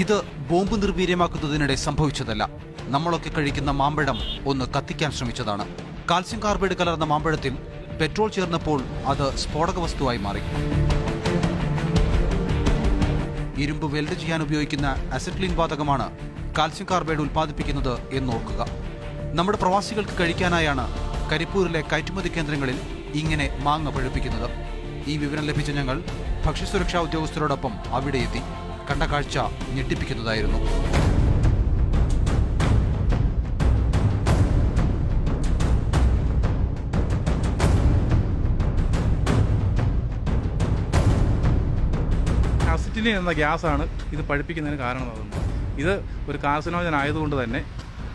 ഇത് ബോംബ് നിർവീര്യമാക്കുന്നതിനിടെ സംഭവിച്ചതല്ല. നമ്മളൊക്കെ കഴിക്കുന്ന മാമ്പഴം ഒന്ന് കത്തിക്കാൻ ശ്രമിച്ചതാണ്. കാൽസ്യം കാർബൈഡ് കലർന്ന മാമ്പഴത്തിൽ പെട്രോൾ ചേർന്നപ്പോൾ അത് സ്ഫോടക വസ്തുവായി മാറി. ഇരുമ്പ് വെൽഡ് ചെയ്യാൻ ഉപയോഗിക്കുന്ന അസറ്റ്ലീൻ വാതകമാണ് കാൽസ്യം കാർബൈഡ് ഉൽപ്പാദിപ്പിക്കുന്നത് എന്നോർക്കുക. നമ്മുടെ പ്രവാസികൾക്ക് കഴിക്കാനായാണ് കരിപ്പൂരിലെ കയറ്റുമതി കേന്ദ്രങ്ങളിൽ ഇങ്ങനെ മാങ്ങ പഴുപ്പിക്കുന്നത്. ഈ വിവരം ലഭിച്ച ഞങ്ങൾ ഭക്ഷ്യസുരക്ഷാ ഉദ്യോഗസ്ഥരോടൊപ്പം അവിടെ എത്തി. കണ്ട കാഴ്ച ഞെട്ടിപ്പിക്കുന്നതായിരുന്നു. അസിറ്റിലിൻ എന്ന ഗ്യാസാണ് ഇത് പഴുപ്പിക്കുന്നതിന് കാരണമാകുന്നത്. ഇത് ഒരു കാർസിനോജൻ ആയതുകൊണ്ട് തന്നെ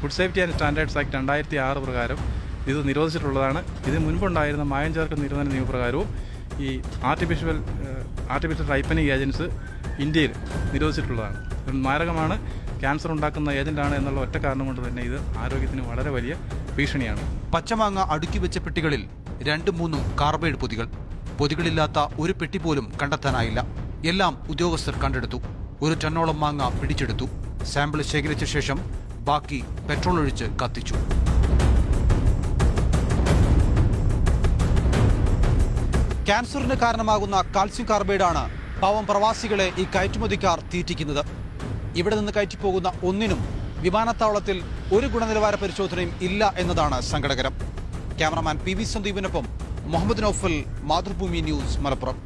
food safety and standards act 2006 പ്രകാരം ഇത് നിരോധിച്ചിട്ടുള്ളതാണ്. ഇതിന് മുൻപുണ്ടായിരുന്ന മായം ചേർക്കൽ നിരോധന നിയമപ്രകാരവും ഈ ആർട്ടിഫിഷ്യൽ റൈപ്പനിങ് ഏജൻസ് ഇന്ത്യയിൽ നിരോധിച്ചിട്ടുള്ളതാണ്. മാരകമാണ്, ക്യാൻസർ ഉണ്ടാക്കുന്ന ഏജന്റാണ് എന്നുള്ള ഒറ്റ കാരണം കൊണ്ട് തന്നെ ഇത് ആരോഗ്യത്തിന് വളരെ വലിയ ഭീഷണിയാണ്. പച്ചമാങ്ങ അടുക്കി വെച്ച പെട്ടികളിൽ 2-3 കാർബൈഡ് പൊതികൾ. പൊതികളില്ലാത്ത ഒരു പെട്ടി പോലും കണ്ടെത്താനായില്ല. എല്ലാം ഉദ്യോഗസ്ഥർ കണ്ടെടുത്തു. 1 ടണ്ണോളം മാങ്ങ പിടിച്ചെടുത്തു. സാമ്പിൾ ശേഖരിച്ച ശേഷം ബാക്കി പെട്രോൾ ഒഴിച്ച് കത്തിച്ചു. ക്യാൻസറിന് കാരണമാകുന്ന കാൽസ്യം കാർബൈഡാണ് പാവം പ്രവാസികളെ ഈ കയറ്റുമതിക്കാർ തീറ്റിക്കുന്നത്. ഇവിടെ നിന്ന് കയറ്റിപ്പോകുന്ന ഒന്നിനും വിമാനത്താവളത്തിൽ ഒരു ഗുണനിലവാര പരിശോധനയും ഇല്ല എന്നതാണ് സങ്കടകരം. ക്യാമറമാൻ PV സന്ദീപിനൊപ്പം മുഹമ്മദ് നൌഫൽ, മാതൃഭൂമി ന്യൂസ്, മലപ്പുറം.